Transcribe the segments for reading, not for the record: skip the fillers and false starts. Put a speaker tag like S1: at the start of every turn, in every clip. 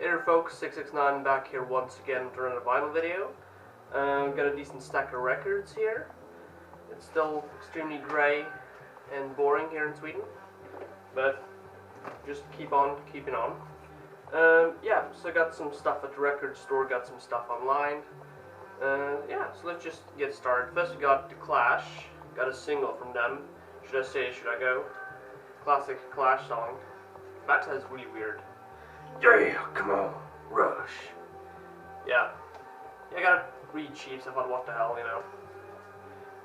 S1: Hey there folks, 669 back here once again with another vinyl video. Got a decent stack of records here. It's still extremely grey and boring here in Sweden, but just keep on keeping on. Yeah, so I got some stuff at the record store, got some stuff online. Yeah, so let's just get started. First we got The Clash, got a single from them, Should I Stay, Should I Go? Classic Clash song. That is really weird. Yeah, come on, rush. Yeah, I gotta read cheap, so I thought, what the hell, you know.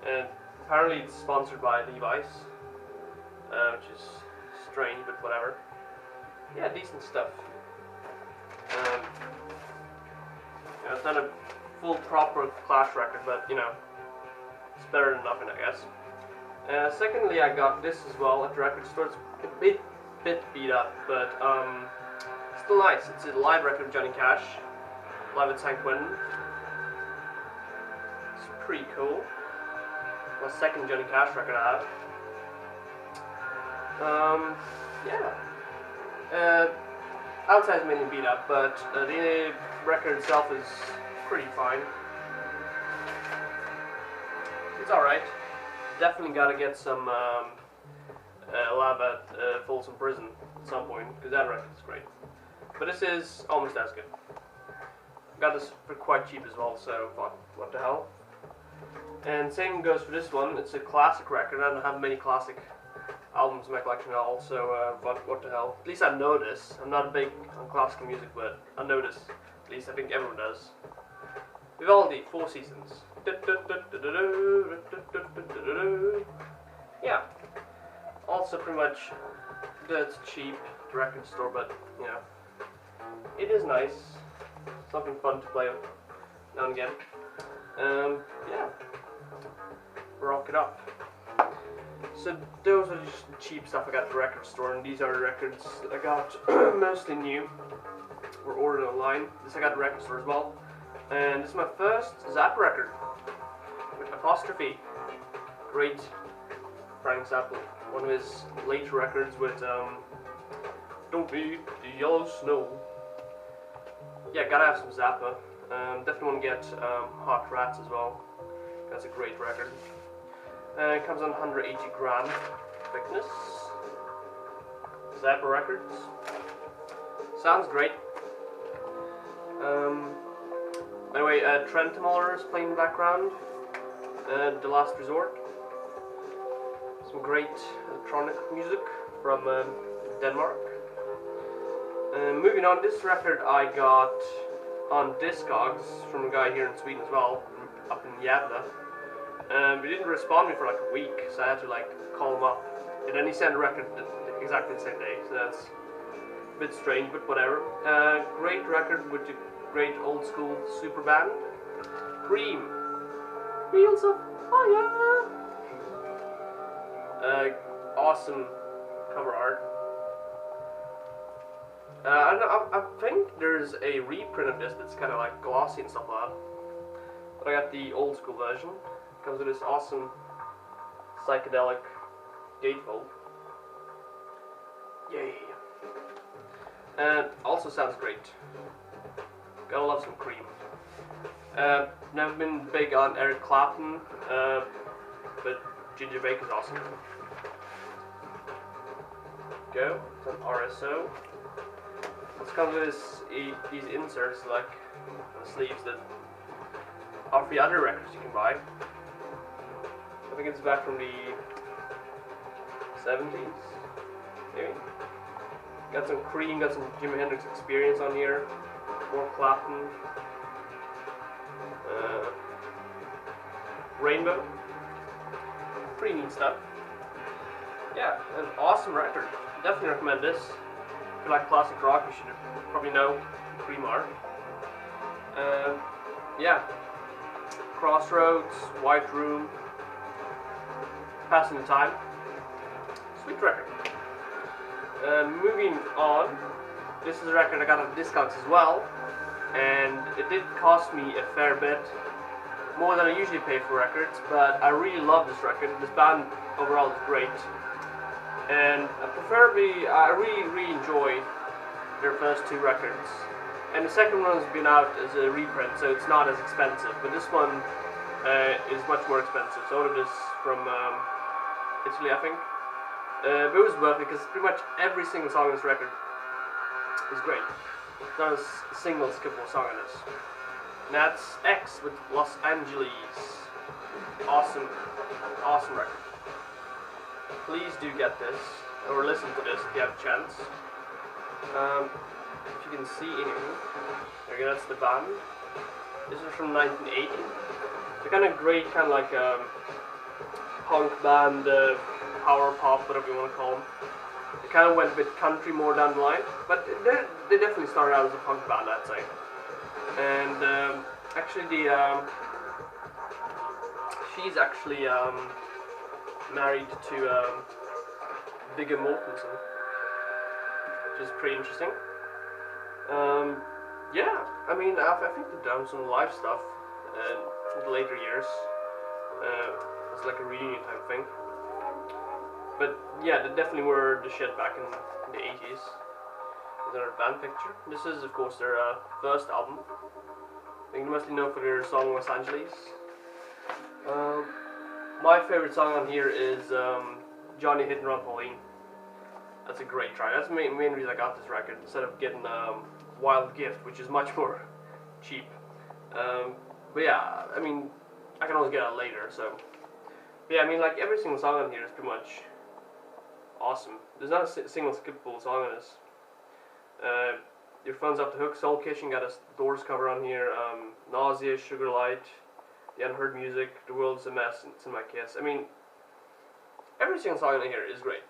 S1: And apparently it's sponsored by Levi's, which is strange, but whatever. Yeah, decent stuff. It's not a full proper Clash record, but you know, it's better than nothing, I guess. Secondly, I got this as well at the record store. It's a bit beat up, but still nice. It's a live record of Johnny Cash, live at Quentin. It's pretty cool. My second Johnny Cash record I have. Yeah. Outside's mainly beat up, but the record itself is pretty fine. It's alright. Definitely gotta get some lab at Folsom Prison at some point, because that record's great. But this is almost as good. Got this for quite cheap as well, so what the hell. And same goes for this one. It's a classic record. I don't have many classic albums in my collection at all, so what the hell. At least I know this. I'm not big on classical music, but I know this. At least I think everyone does. Vivaldi, Four Seasons. Yeah. Also pretty much that's cheap at the record store, but you know, it is nice. Something fun to play now and again. Yeah. Rock it up. So those are just cheap stuff I got at the record store, and these are the records I got mostly new or ordered online. This I got at the record store as well. And this is my first Zappa record with Apostrophe. Great Frank Zappa. One of his later records with Don't Beat the Yellow Snow. Yeah, gotta have some Zappa. Definitely want to get Hot Rats as well. That's a great record. It comes on 180 gram thickness. Zappa records. Sounds great. Anyway, Trentemøller is playing in the background. The Last Resort. Some great electronic music from Denmark. Moving on, this record I got on Discogs from a guy here in Sweden as well, up in Gävle. He didn't respond to me for like a week, so I had to like call him up. And then he sent a record exactly the same day, so that's a bit strange, but whatever. Great record with the great old school super band. Cream. Wheels of Fire. Awesome cover art. I think there's a reprint of this that's kind of like glossy and stuff like that. But I got the old school version. Comes with this awesome psychedelic gatefold. Yay! And also sounds great. Gotta love some Cream. Never been big on Eric Clapton, but Ginger Baker's awesome. Go, it's an RSO. This comes with these inserts, like the sleeves that are for the other records you can buy. I think it's back from the 70s, maybe. Got some Cream, got some Jimi Hendrix Experience on here, more Clapton. Rainbow. Pretty neat stuff. Yeah, an awesome record. Definitely recommend this. If you like classic rock, you should probably know Cream are. Yeah. Crossroads, White Room. Passing the time. Sweet record. Moving on. This is a record I got on Discogs as well. And it did cost me a fair bit. More than I usually pay for records, but I really love this record. This band overall is great. And I really enjoy their first two records. And the second one has been out as a reprint, so it's not as expensive. But this one is much more expensive. So I ordered this from Italy, I think. But it was worth it because pretty much every single song on this record is great. Not a single skippable song on this. And that's X with Los Angeles. Awesome, awesome record. Please do get this, or listen to this if you have a chance. If you can see anything, there you go, that's the band. This is from 1980. It's a kind of great, kind of like punk band, power pop, whatever you want to call them. It kind of went a bit country more down the line, but they definitely started out as a punk band, I'd say. And actually, she's actually married to Viggo Mortensen, which is pretty interesting. Yeah, I mean, I think they've done some live stuff in the later years. It's like a reunion type thing. But yeah, they definitely were the shit back in the 80s. There's another band picture. This is, of course, their first album. I think they mostly known for their song Los Angeles. My favorite song on here is Johnny Hit and Run Pauline. That's a great track. That's the main reason I got this record, instead of getting Wild Gift, which is much more cheap. But yeah, I mean, I can always get it later, so. But yeah, I mean, like, every single song on here is pretty much awesome. There's not a single skippable song on this. Your Phone's Off the Hook, Soul Kitchen got a Doors cover on here, Nausea, Sugar Light, The Unheard Music, The World's a Mess, It's in My Kiss. I mean, every single song on here is great.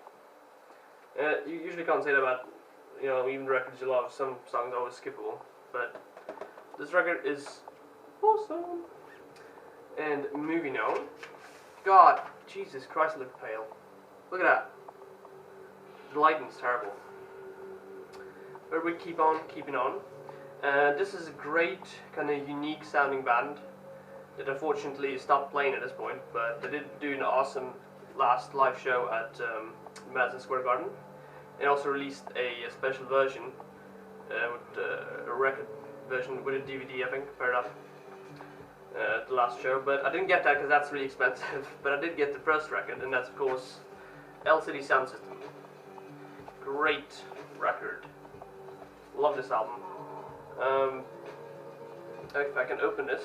S1: You usually can't say that about, you know, even the records you love. Some songs are always skippable, but this record is awesome. And moving on. God, Jesus Christ, I look pale. Look at that. The lighting's terrible. But we keep on keeping on. This is a great, kind of unique sounding band that unfortunately stopped playing at this point, but they did do an awesome last live show at Madison Square Garden. They also released a special version with a record version with a DVD, I think, paired up at the last show. But I didn't get that because that's really expensive. But I did get the first record, and that's of course LCD Soundsystem. Great record. Love this album. If I can open this,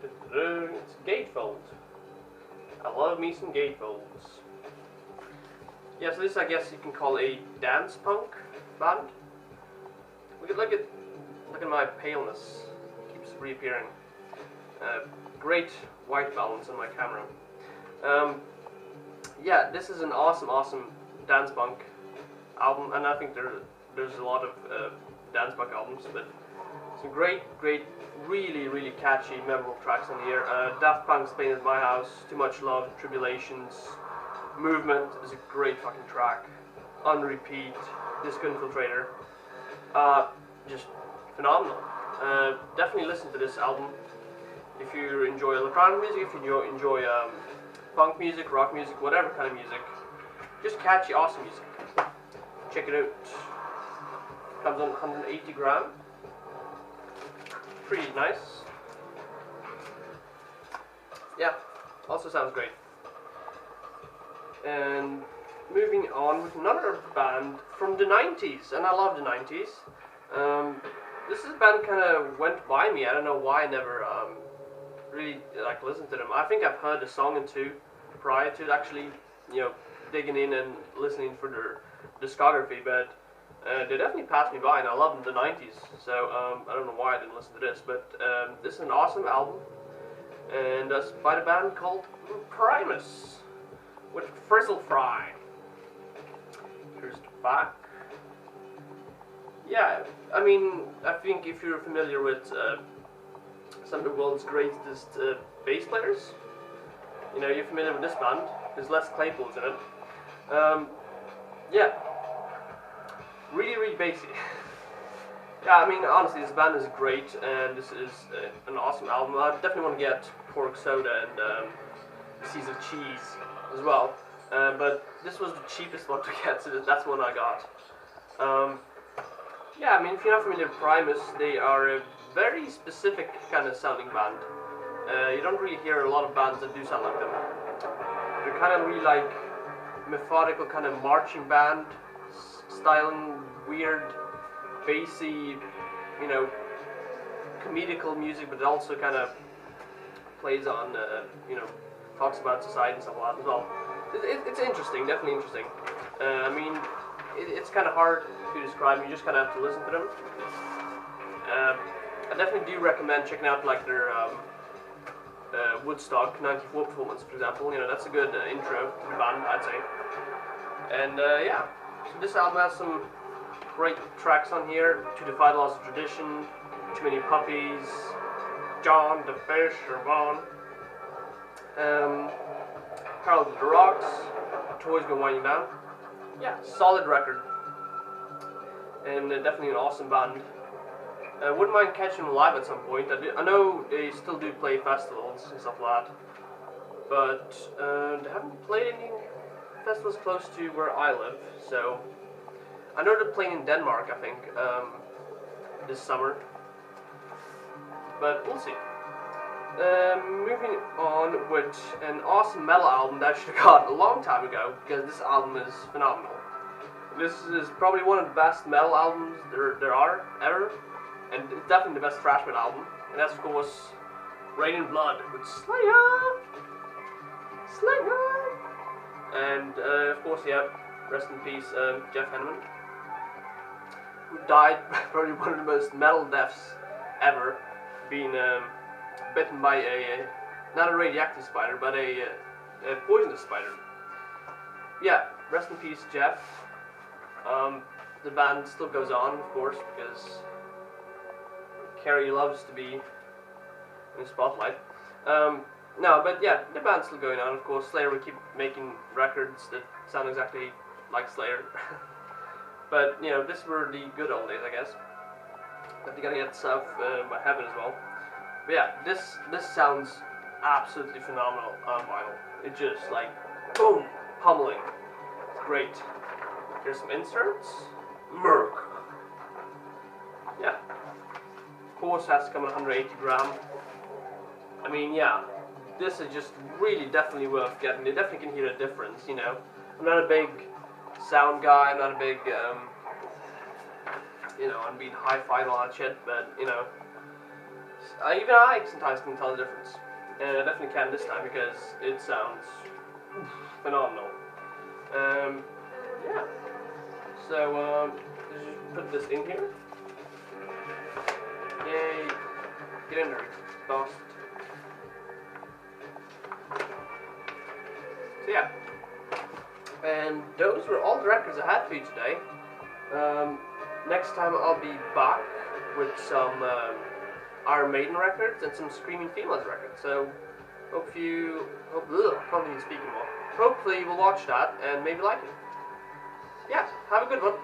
S1: it's gatefold. I love me some gatefolds. Yeah, so this I guess you can call a dance punk band. Look at my paleness. It keeps reappearing. Great white balance on my camera. Yeah, this is an awesome dance punk album, and I think there's a lot of dance punk albums, but some great, really catchy, memorable tracks on here. Daft Punk's Pain at My House, Too Much Love, Tribulations, Movement is a great fucking track. On Repeat, Disco Infiltrator, just phenomenal. Definitely listen to this album if you enjoy electronic music, if you enjoy punk music, rock music, whatever kind of music. Just catchy, awesome music. Check it out. Comes on 180 gram. Pretty nice. Yeah, also sounds great. And moving on with another band from the 90s, and I love the 90s. This is a band kind of went by me. I don't know why I never really like listened to them. I think I've heard a song or two prior to actually, you know, digging in and listening for their discography, but they definitely passed me by, and I love them in the 90s, so I don't know why I didn't listen to this, but this is an awesome album, and that's by the band called Primus, with Frizzle Fry. Here's the back. Yeah, I mean, I think if you're familiar with some of the world's greatest bass players, you know, you're familiar with this band. There's Les Claypool's in it. Yeah. Really bassy. Yeah, I mean, honestly, this band is great, and this is an awesome album. I definitely want to get Pork Soda and Seas of Cheese as well, but this was the cheapest one to get, so that's one I got. Yeah, I mean, if you're not familiar with Primus, they are a very specific kind of sounding band. You don't really hear a lot of bands that do sound like them. They're kind of really like methodical, kind of marching band styling, weird, bassy, you know, comedical music, but it also kind of plays on, you know, talks about society and stuff like that as well. It's interesting, definitely interesting. I mean, it's kind of hard to describe. You just kind of have to listen to them. I definitely do recommend checking out like their Woodstock '94 performance, for example. You know, that's a good intro to the band, I'd say. And yeah, so this album has some great tracks on here. To Defy the Laws of Tradition, Too Many Puppies, John the Fisher Bond, Parallel to the Rocks, Toys Go Winding Down. Yeah, solid record. And definitely an awesome band. Wouldn't mind catching them live at some point. I know they still do play festivals and stuff like that, but they haven't played any festivals close to where I live. So I know they're playing in Denmark, I think, this summer. But we'll see. Moving on with an awesome metal album that I should have got a long time ago, because this album is phenomenal. This is probably one of the best metal albums there are ever. And it's definitely the best thrash metal album, and that's of course Rain in Blood with Slayer! And of course, yeah, rest in peace, Jeff Hanneman, who died probably one of the most metal deaths ever, being bitten by not a radioactive spider, but a poisonous spider. Yeah, rest in peace, Jeff. The band still goes on, of course, because Carrie loves to be in the spotlight. No, but yeah, the band's still going on, of course. Slayer will keep making records that sound exactly like Slayer. But, you know, this were the good old days, I guess. But you gotta get South by Heaven as well. But yeah, this sounds absolutely phenomenal on vinyl. It just, like, boom, pummeling. It's great. Here's some inserts. Merc. Yeah. Of course, has to come in 180 gram. I mean, yeah, this is just really definitely worth getting. You definitely can hear a difference, you know. I'm not a big sound guy, I'm not a big, you know, I'm being hi-fi and all that shit, but, you know, even I sometimes can tell the difference. And I definitely can this time because it sounds phenomenal. Yeah. So, just put this in here. Yay. Get in there, boss. So yeah. And those were all the records I had for you today. Next time I'll be back with some Iron Maiden records and some Screaming Females records. So hopefully you will watch that and maybe like it. Yeah, have a good one.